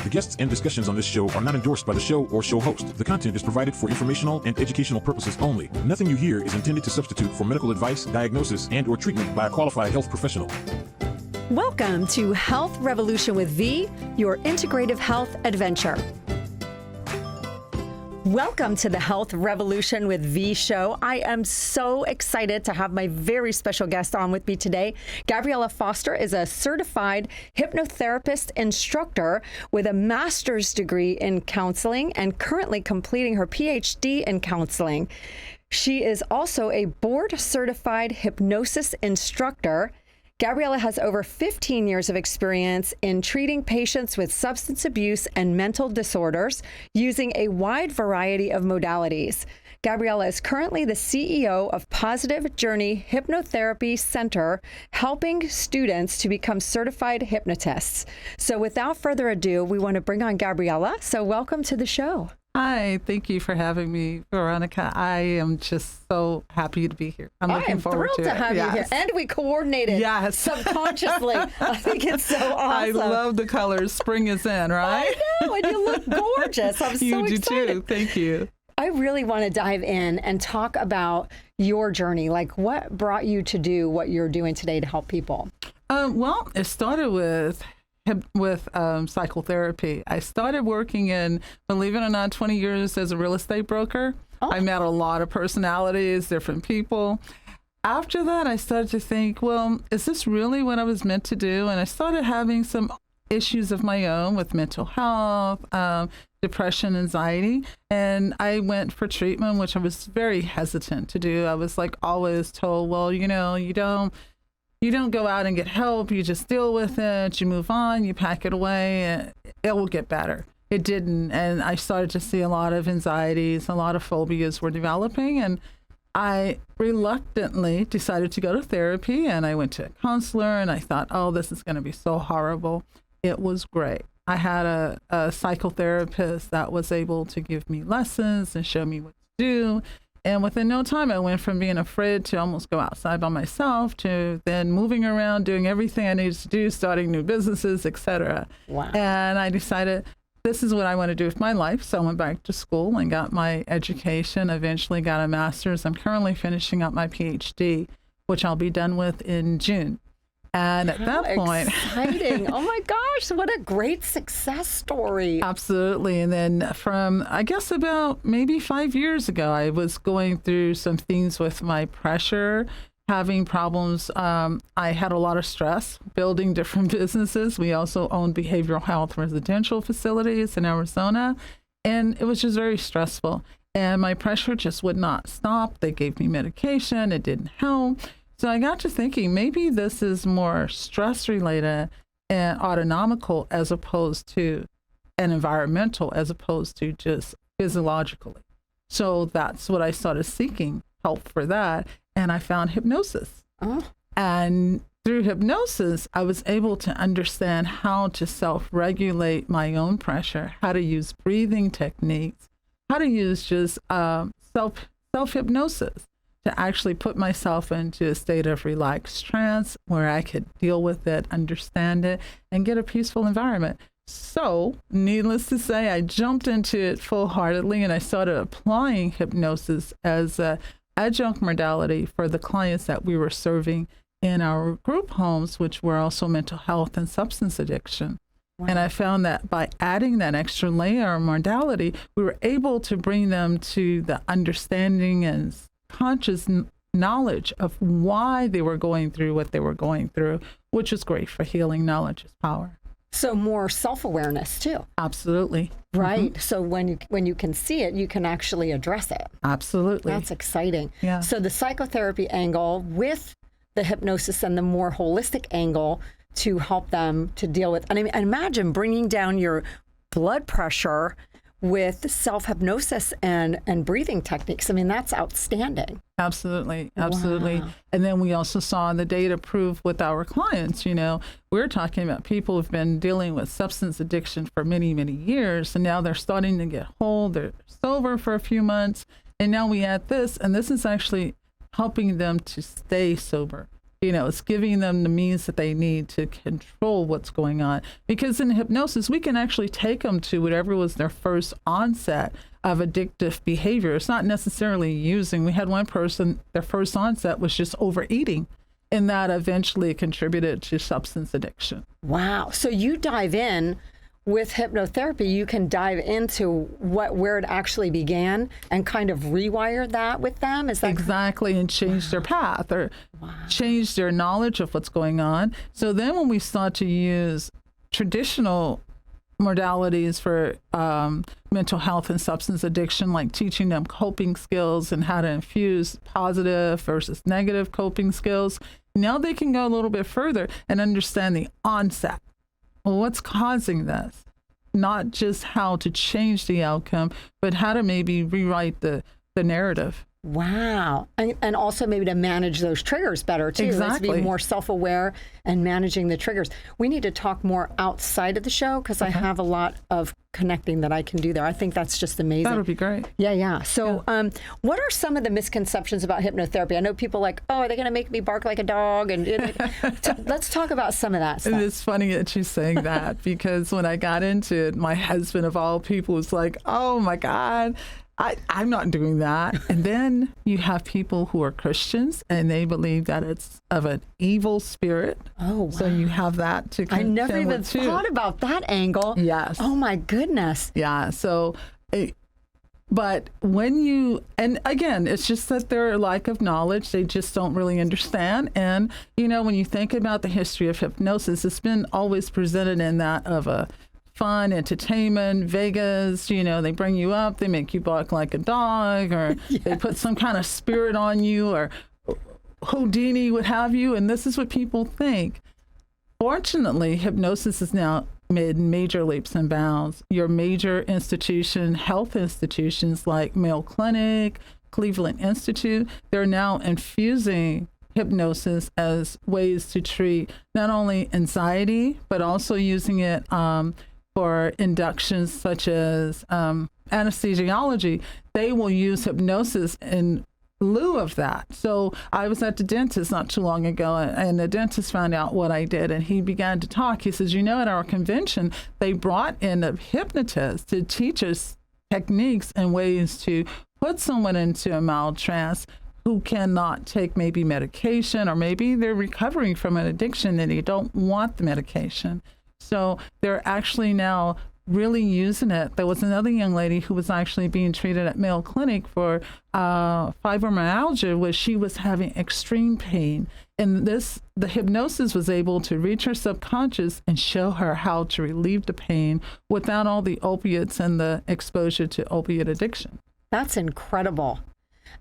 The guests and discussions on this show are not endorsed by the show or show host. The content is provided for informational and educational purposes only. Nothing you hear is intended to substitute for medical advice, diagnosis, and/or treatment by a qualified health professional. Welcome to Health Revolution with V, your integrative health adventure. Welcome to the Health Revolution with V show. I am so excited to have my very special guest on with me today. Gabriella Foster is a certified hypnotherapist instructor with a master's degree in counseling and currently completing her PhD in counseling. She is also a board-certified hypnosis instructor. Gabriella has over 15 years of experience in treating patients with substance abuse and mental disorders using a wide variety of modalities. Gabriella is currently the CEO of Positive Journey Hypnotherapy Center, helping students to become certified hypnotists. So without further ado, we want to bring on Gabriella. So welcome to the show. Hi, thank you for having me, Veronica. I am just so happy to be here. I'm looking forward to it. I am thrilled to have you here. And we coordinated subconsciously. I think it's so awesome. I love the colors. Spring is in, right? I know, and you look gorgeous. I'm so excited. You do too. Thank you. I really want to dive in and talk about your journey. Like, what brought you to do what you're doing today to help people? Well, it started with psychotherapy. I started working in, believe it or not, 20 years as a real estate broker. Oh. I met a lot of personalities, different people. After that, I started to think, well, is this really what I was meant to do? And I started having some issues of my own with mental health, depression, anxiety. And I went for treatment, which I was very hesitant to do. I was like always told, well, you don't go out and get help. You just deal with it. You move on. You pack it away. And it will get better. It didn't. And I started to see a lot of anxieties, a lot of phobias were developing. And I reluctantly decided to go to therapy. And I went to a counselor. And I thought, oh, this is going to be so horrible. It was great. I had a psychotherapist that was able to give me lessons and show me what to do. And within no time, I went from being afraid to almost go outside by myself to then moving around, doing everything I needed to do, starting new businesses, etc. Wow. And I decided this is what I want to do with my life. So I went back to school and got my education, eventually got a master's. I'm currently finishing up my PhD, which I'll be done with in June. And at that point, exciting. Oh my gosh, what a great success story. Absolutely. And then from, I guess about maybe 5 years ago, I was going through some things with my pressure, having problems. I had a lot of stress building different businesses. We also own behavioral health residential facilities in Arizona. And it was just very stressful. And my pressure just would not stop. They gave me medication. It didn't help. So I got to thinking, maybe this is more stress-related and autonomical as opposed to and environmental as opposed to just physiologically. So that's what I started seeking help for that. And I found hypnosis. Oh. And through hypnosis, I was able to understand how to self-regulate my own pressure, how to use breathing techniques, how to use just self-hypnosis. To actually put myself into a state of relaxed trance where I could deal with it, understand it, and get a peaceful environment. So, needless to say, I jumped into it full-heartedly and I started applying hypnosis as an adjunct modality for the clients that we were serving in our group homes, which were also mental health and substance addiction. Wow. And I found that by adding that extra layer of modality, we were able to bring them to the understanding and conscious knowledge of why they were going through what they were going through, which is great for healing. Knowledge is power. So more self-awareness too. Absolutely. Right. Mm-hmm. So when you can see it, you can actually address it. Absolutely. That's exciting. Yeah. So the psychotherapy angle with the hypnosis and the more holistic angle to help them to deal with, and I imagine bringing down your blood pressure with self-hypnosis and breathing techniques. I mean, that's outstanding. Absolutely. Absolutely. Wow. And then we also saw the data prove with our clients, we're talking about people who've been dealing with substance addiction for many, many years. And now they're starting to get whole. They're sober for a few months. And now we add this, and this is actually helping them to stay sober It's giving them the means that they need to control what's going on. Because in hypnosis, we can actually take them to whatever was their first onset of addictive behavior. It's not necessarily using. We had one person, their first onset was just overeating, and that eventually contributed to substance addiction. Wow. So you dive in with hypnotherapy, you can dive into where it actually began and kind of rewire that with them. Is that exactly? And change their path or change their knowledge of what's going on. So then when we start to use traditional modalities for mental health and substance addiction, like teaching them coping skills and how to infuse positive versus negative coping skills, now they can go a little bit further and understand the onset. Well, what's causing this? Not just how to change the outcome, but how to maybe rewrite the narrative. Wow. And also maybe to manage those triggers better, too. Exactly. Let's be more self-aware and managing the triggers. We need to talk more outside of the show because I have a lot of connecting that I can do there. I think that's just amazing. That would be great. Yeah. So what are some of the misconceptions about hypnotherapy? I know people like, oh, are they going to make me bark like a dog? And let's talk about some of that stuff. It's funny that you're saying that because when I got into it, my husband of all people was like, oh my God, I'm not doing that. And then you have people who are Christians and they believe that it's of an evil spirit. Oh, wow. So you have that to contend with too. I never even thought about that angle. Yes. Oh my goodness. Yeah. So, but when you, and again, it's just that they're lack of knowledge. They just don't really understand. And, when you think about the history of hypnosis, it's been always presented in that of a fun, entertainment, Vegas, they bring you up, they make you bark like a dog, or they put some kind of spirit on you, or Houdini would have you, and this is what people think. Fortunately, hypnosis has now made major leaps and bounds. Your major health institutions like Mayo Clinic, Cleveland Institute, they're now infusing hypnosis as ways to treat not only anxiety, but also using it for inductions such as anesthesiology. They will use hypnosis in lieu of that. So I was at the dentist not too long ago, and the dentist found out what I did, and he began to talk. He says, at our convention, they brought in a hypnotist to teach us techniques and ways to put someone into a mild trance who cannot take maybe medication, or maybe they're recovering from an addiction and they don't want the medication. So they're actually now really using it. There was another young lady who was actually being treated at Mayo Clinic for fibromyalgia, where she was having extreme pain. And the hypnosis was able to reach her subconscious and show her how to relieve the pain without all the opiates and the exposure to opiate addiction. That's incredible.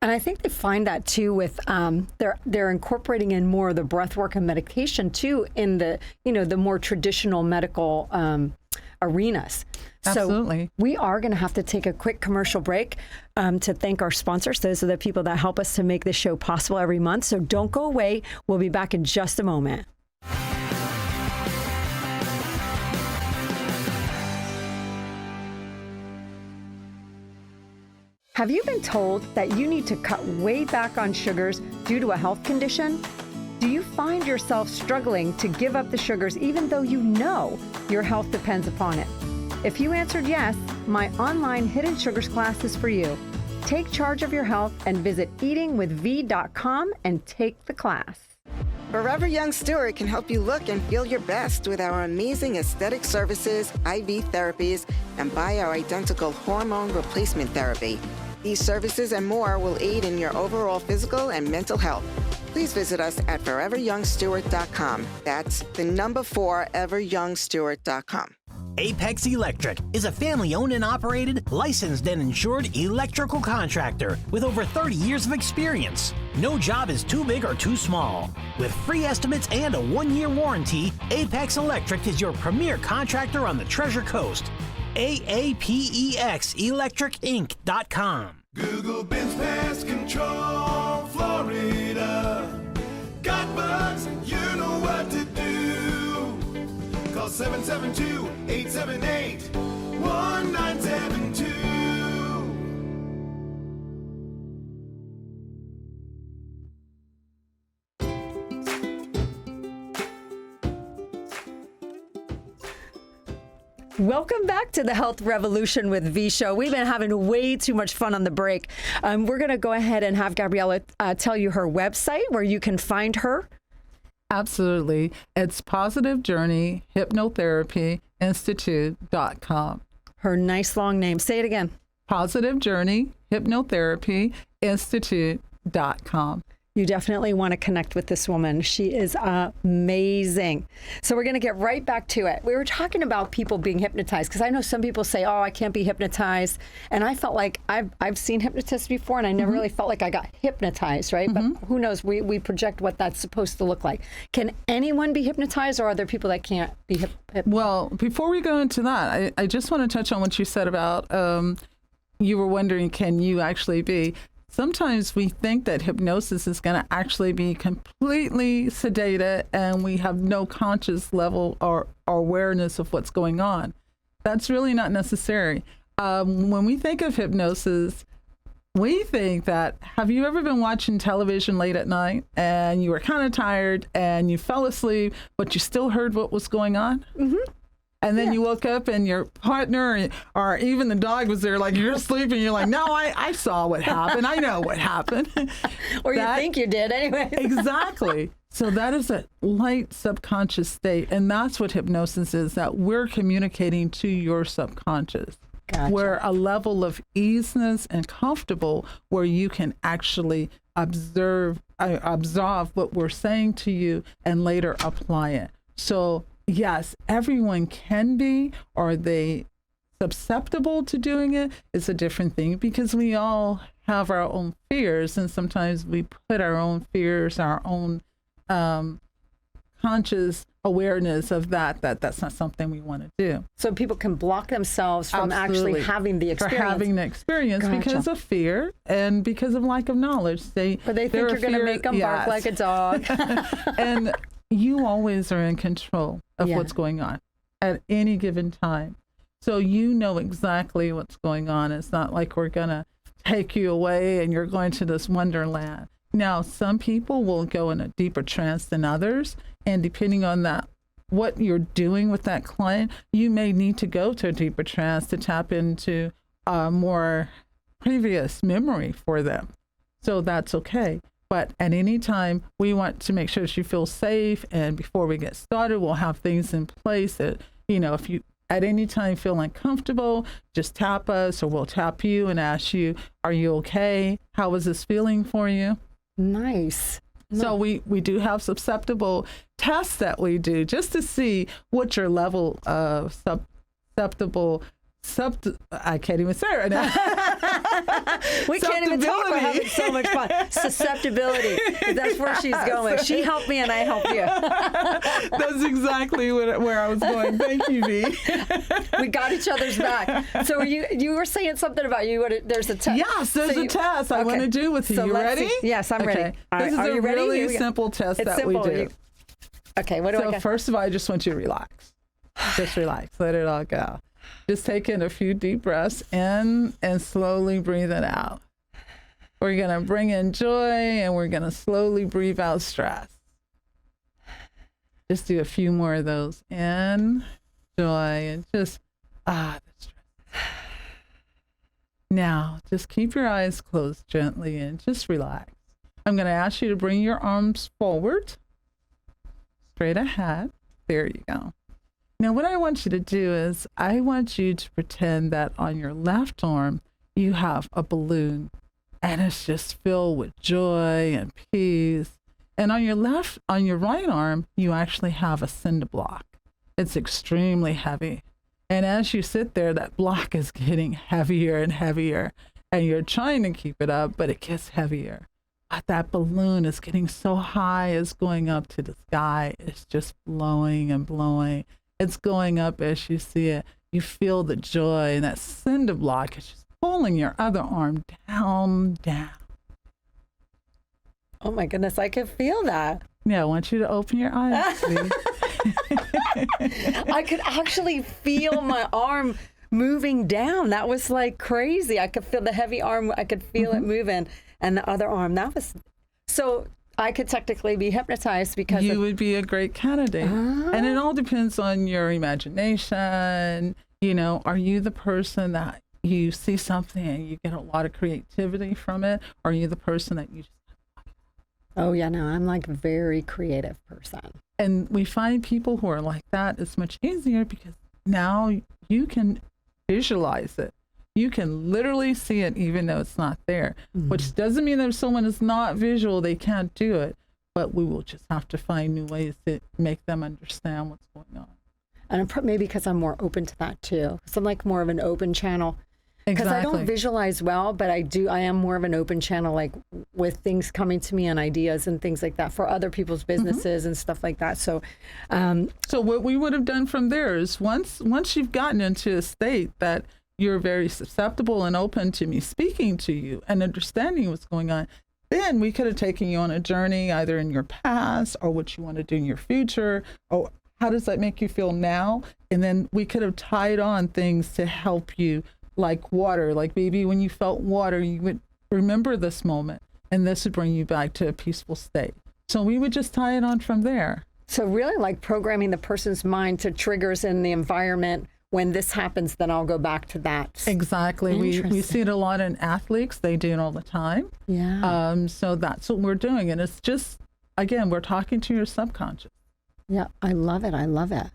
And I think they find that too with they're incorporating in more of the breath work and medication too in the the more traditional medical arenas. Absolutely. So we are going to have to take a quick commercial break to thank our sponsors. Those are the people that help us to make this show possible every month. So don't go away. We'll be back in just a moment. Have you been told that you need to cut way back on sugars due to a health condition? Do you find yourself struggling to give up the sugars even though you know your health depends upon it? If you answered yes, my online Hidden Sugars class is for you. Take charge of your health and visit eatingwithv.com and take the class. Forever Young Stewart can help you look and feel your best with our amazing aesthetic services, IV therapies, and bioidentical hormone replacement therapy. These services and more will aid in your overall physical and mental health. Please visit us at foreveryoungstewart.com. That's the number 4, everyoungstewart.com. Apex Electric is a family-owned and operated, licensed and insured electrical contractor with over 30 years of experience. No job is too big or too small. With free estimates and a 1-year warranty, Apex Electric is your premier contractor on the Treasure Coast. AAPEXelectricinc.com. Google Bins Pest Control, Florida. Got bugs, you know what to do. Call 772-878-1972. Welcome back to the Health Revolution with V Show. We've been having way too much fun on the break. We're going to go ahead and have Gabriella tell you her website where you can find her. Absolutely. It's Positive Journey Hypnotherapy Institute.com. Her nice long name. Say it again. Positive Journey Hypnotherapy Institute.com. You definitely want to connect with this woman. She is amazing. So we're going to get right back to it. We were talking about people being hypnotized because I know some people say, oh, I can't be hypnotized. And I felt like I've seen hypnotists before and I never really felt like I got hypnotized, right? But who knows? We project what that's supposed to look like. Can anyone be hypnotized or are there people that can't be hypnotized? Well, before we go into that, I just want to touch on what you said about you were wondering, can you actually be? Sometimes we think that hypnosis is going to actually be completely sedated and we have no conscious level or awareness of what's going on. That's really not necessary. When we think of hypnosis, we think that, have you ever been watching television late at night and you were kind of tired and you fell asleep, but you still heard what was going on? Mm-hmm. And then you woke up and your partner or even the dog was there, like you're asleep and you're like, no, I saw what happened. I know what happened. Or you think you did anyway. Exactly. So that is a light subconscious state. And that's what hypnosis is, that we're communicating to your subconscious. Gotcha. Where a level of easiness and comfortable where you can actually absorb what we're saying to you and later apply it. So yes, everyone can be. Are they susceptible to doing it? It's a different thing because we all have our own fears, and sometimes we put our own fears, our own conscious awareness of that's not something we want to do. So people can block themselves from actually having the experience. For having the experience because of fear and because of lack of knowledge. But they think you're going to make them bark like a dog. And you always are in control of what's going on at any given time. So you know exactly what's going on. It's not like we're going to take you away and you're going to this wonderland. Now, some people will go in a deeper trance than others. And depending on that, what you're doing with that client, you may need to go to a deeper trance to tap into a more previous memory for them. So that's okay. But at any time, we want to make sure she feels safe. And before we get started, we'll have things in place that, if you at any time feel uncomfortable, just tap us or we'll tap you and ask you, are you okay? How is this feeling for you? Nice. So we do have susceptible tests that we do just to see what your level of I can't even say it right now. We can't even talk. We're having so much fun. Susceptibility. That's where she's going. She helped me and I helped you. That's exactly where I was going. Thank you, V. We got each other's back. So you were saying something about there's a test. Yes, there's a test I want to do with you. So you ready? Yes, I'm ready. This is a really simple test that we do. Okay, what do I got? So first of all, I just want you to relax. Just relax. Let it all go. Just take in a few deep breaths in and slowly breathe it out. We're going to bring in joy and we're going to slowly breathe out stress. Just do a few more of those. In, joy, and just, the stress. Now, just keep your eyes closed gently and just relax. I'm going to ask you to bring your arms forward, straight ahead. There you go. Now, what I want you to do is I want you to pretend that on your left arm, you have a balloon and it's just filled with joy and peace. And on your right arm, you actually have a cinder block. It's extremely heavy. And as you sit there, that block is getting heavier and heavier and you're trying to keep it up, but it gets heavier. But that balloon is getting so high, it's going up to the sky. It's just blowing and blowing. It's going up as you see it. You feel the joy, and that cinder block is just pulling your other arm down. Oh my goodness, I can feel that. Yeah, I want you to open your eyes. I could actually feel my arm moving down. That was like crazy. I could feel the heavy arm. I could feel it moving, and the other arm. That was so. I could technically be hypnotized because you would be a great candidate. And it all depends on your imagination Are you the person that you see something and you get a lot of creativity from it? Or are you the person that you just... Oh, yeah, no, I'm like a very creative person. And we find people who are like that, it's much easier because now you can visualize it. You can literally see it even though it's not there, which doesn't mean that if someone is not visual, they can't do it. But we will just have to find new ways to make them understand what's going on. And maybe because I'm more open to that too. So I'm like more of an open channel. Because I don't visualize well, but I am more of an open channel, like with things coming to me and ideas and things like that for other people's businesses and stuff like that. So, so what we would have done from there is once you've gotten into a state that you're very susceptible and open to me speaking to you and understanding what's going on, then we could have taken you on a journey either in your past or what you want to do in your future, or how does that make you feel now? And then we could have tied on things to help you, like water, like maybe when you felt water, you would remember this moment and this would bring you back to a peaceful state. So we would just tie it on from there. So really like programming the person's mind to triggers in the environment. When this happens, then I'll go back to that. Exactly. We see it a lot in athletes. They do it all the time. Yeah. So that's what we're doing. And it's just, again, we're talking to your subconscious. Yeah, I love it. I love it.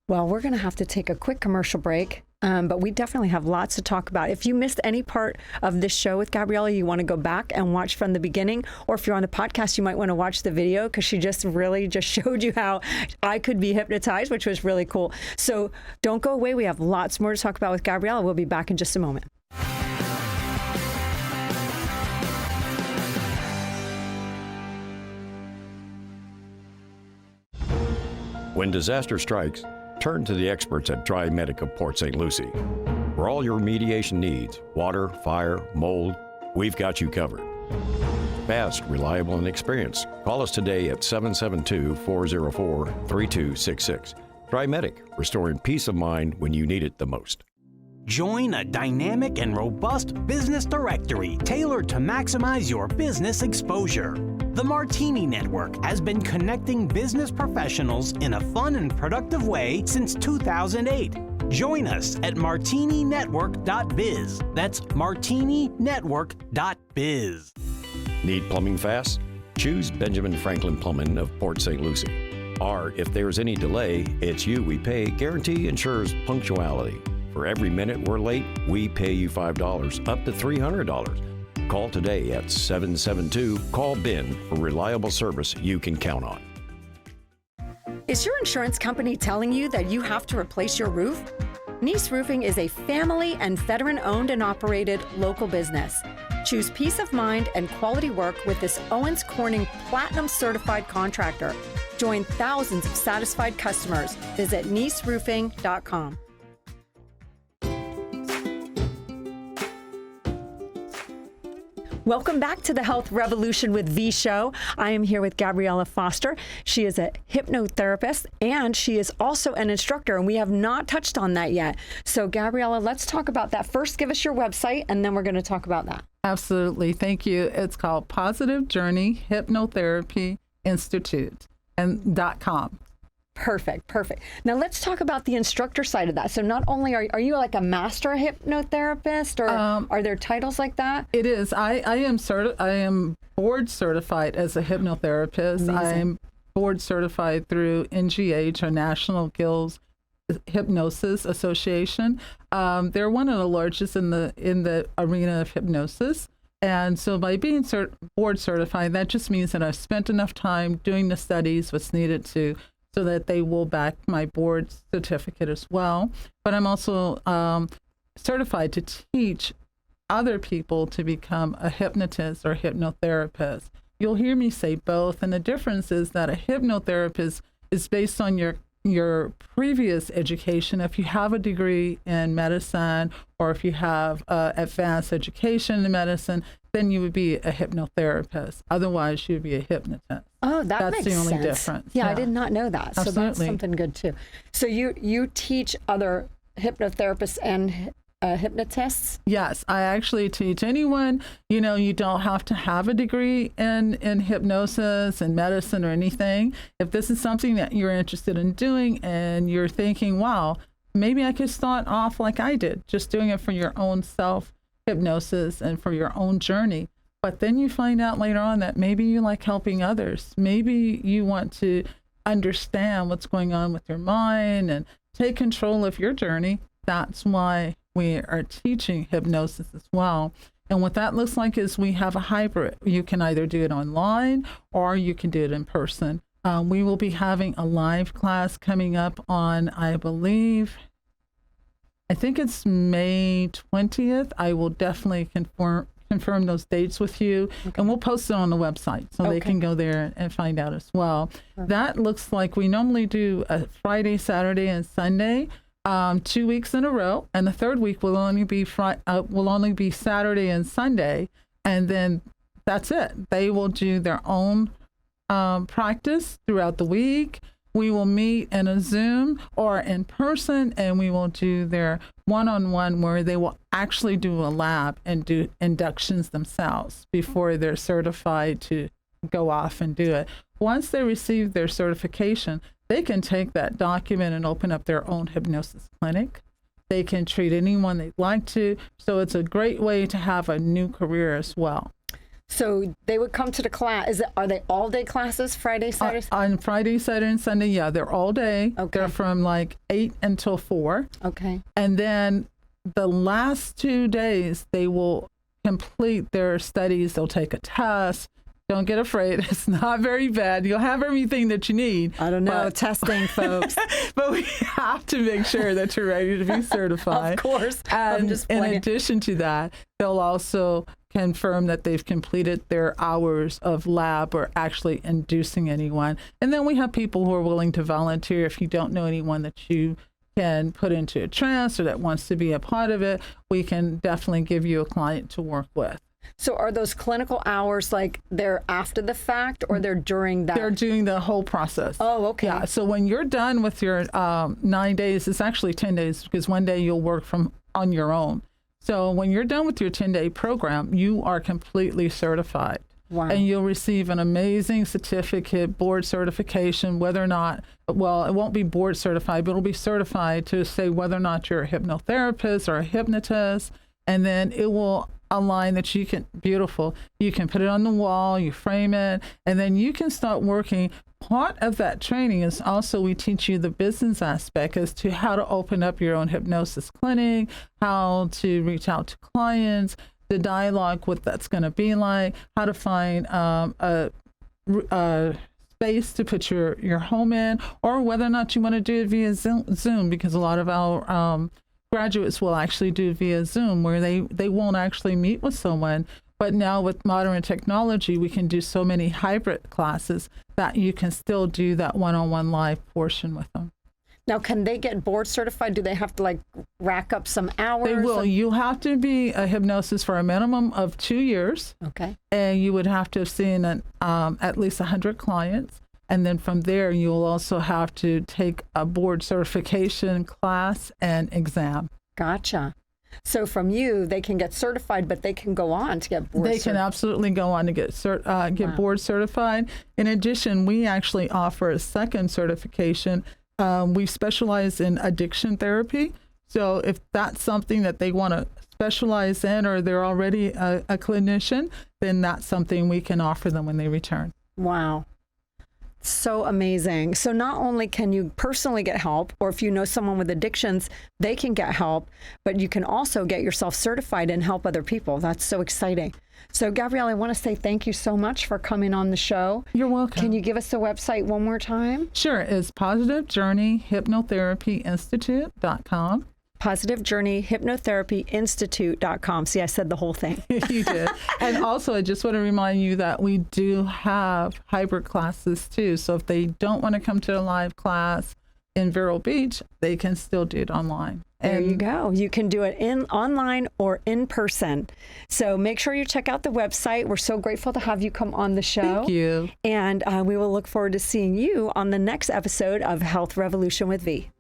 Well, we're going to have to take a quick commercial break, but we definitely have lots to talk about. If you missed any part of this show with Gabriella, you want to go back and watch from the beginning, or if you're on the podcast, you might want to watch the video because she just showed you how I could be hypnotized, which was really cool. So don't go away. We have lots more to talk about with Gabriella. We'll be back in just a moment. When disaster strikes, turn to the experts at Dry Medic of Port St. Lucie. For all your remediation needs, water, fire, mold, we've got you covered. Fast, reliable, and experienced. Call us today at 772-404-3266. Dry Medic, restoring peace of mind when you need it the most. Join a dynamic and robust business directory tailored to maximize your business exposure. The Martini Network has been connecting business professionals in a fun and productive way since 2008. Join us at martininetwork.biz. That's martininetwork.biz. Need plumbing fast? Choose Benjamin Franklin Plumbing of Port St. Lucie. Or if there's any delay, it's you we pay. Guarantee ensures punctuality. For every minute we're late, we pay you $5, up to $300. Call today at 772-CALL-BEN for reliable service you can count on. Is your insurance company telling you that you have to replace your roof? Nice Roofing is a family and veteran-owned and operated local business. Choose peace of mind and quality work with this Owens Corning Platinum Certified contractor. Join thousands of satisfied customers. Visit niceroofing.com. Welcome back to the Health Revolution with V Show. I am here with Gabriella Foster. She is a hypnotherapist and she is also an instructor, and we have not touched on that yet. So Gabriella, let's talk about that. First, give us your website and then we're going to talk about that. Absolutely. Thank you. It's called Positive Journey Hypnotherapy Institute and .com. Perfect. Now let's talk about the instructor side of that. So not only are you like a master hypnotherapist, or are there titles like that? It is. I am board certified as a hypnotherapist. Amazing. I am board certified through NGH, or National Guilds Hypnosis Association. They're one of the largest in the arena of hypnosis. And so by being board certified, that just means that I've spent enough time doing the studies, what's needed to, so that they will back my board certificate as well. But I'm also certified to teach other people to become a hypnotist or hypnotherapist. You'll hear me say both, and the difference is that a hypnotherapist is based on your previous education. If you have a degree in medicine, or if you have advanced education in medicine, then you would be a hypnotherapist. Otherwise, you would be a hypnotist. Oh, that's makes the only sense. difference. Yeah, I did not know that. So that's something good too. So you teach other hypnotherapists and hypnotists? Yes, I actually teach anyone. You don't have to have a degree in hypnosis and medicine or anything. If this is something that you're interested in doing and you're thinking, wow, maybe I could start off like I did, just doing it for your own self-hypnosis and for your own journey. But then you find out later on that maybe you like helping others. Maybe you want to understand what's going on with your mind and take control of your journey. That's why we are teaching hypnosis as well. And what that looks like is we have a hybrid. You can either do it online or you can do it in person. We will be having a live class coming up on, I think it's May 20th. I will definitely confirm those dates with you, and we'll post it on the website so they can go there and find out as well. That looks like we normally do a Friday, Saturday, and Sunday, 2 weeks in a row, and the third week will only be Saturday and Sunday, and then that's it. They will do their own practice throughout the week. We will meet in a Zoom or in person, and we will do their one-on-one where they will actually do a lab and do inductions themselves before they're certified to go off and do it. Once they receive their certification, they can take that document and open up their own hypnosis clinic. They can treat anyone they'd like to. So it's a great way to have a new career as well. So they would come to the class. Are they all day classes, Friday, Saturday? On Friday, Saturday, and Sunday, yeah, they're all day. Okay. They're from like 8 until 4. Okay. And then the last 2 days, they will complete their studies. They'll take a test. Don't get afraid. It's not very bad. You'll have everything that you need. I don't know. Testing, folks. But we have to make sure that you're ready to be certified. Of course. And in addition to that, they'll also confirm that they've completed their hours of lab or actually inducing anyone. And then we have people who are willing to volunteer. If you don't know anyone that you can put into a trance or that wants to be a part of it, we can definitely give you a client to work with. So are those clinical hours like they're after the fact or they're during that? They're doing the whole process. Oh, okay. Yeah. So when you're done with your 9 days, it's actually 10 days because one day you'll work on your own. So when you're done with your 10-day program, you are completely certified. Wow. And you'll receive an amazing certificate, board certification, whether or not, well, it won't be board certified, but it'll be certified to say whether or not you're a hypnotherapist or a hypnotist. And then it will a line that you can put it on the wall, you frame it, and then you can start working. Part of that training is also we teach you the business aspect as to how to open up your own hypnosis clinic, how to reach out to clients, the dialogue, what that's going to be like, how to find a space to put your home in, or whether or not you want to do it via Zoom, because a lot of our graduates will actually do via Zoom where they won't actually meet with someone. But now with modern technology, we can do so many hybrid classes that you can still do that one-on-one live portion with them. Now, can they get board certified? Do they have to like rack up some hours? They will. You have to be a hypnosis for a minimum of 2 years. Okay. And you would have to have seen at least 100 clients. And then from there, you'll also have to take a board certification class and exam. Gotcha. So from you, they can get certified, but they can go on to get board certified. They can absolutely go on to get board certified. In addition, we actually offer a second certification. We specialize in addiction therapy. So if that's something that they want to specialize in or they're already a clinician, then that's something we can offer them when they return. Wow. So amazing. So not only can you personally get help, or if you know someone with addictions, they can get help, but you can also get yourself certified and help other people. That's so exciting. So Gabriella, I want to say thank you so much for coming on the show. You're welcome. Can you give us the website one more time? Sure. It's positivejourneyhypnotherapyinstitute.com. positivejourneyhypnotherapyinstitute.com. See, I said the whole thing. You did. And also, I just want to remind you that we do have hybrid classes too. So if they don't want to come to a live class in Vero Beach, they can still do it online. There you go. You can do it online or in person. So make sure you check out the website. We're so grateful to have you come on the show. Thank you. And we will look forward to seeing you on the next episode of Health Revolution with V.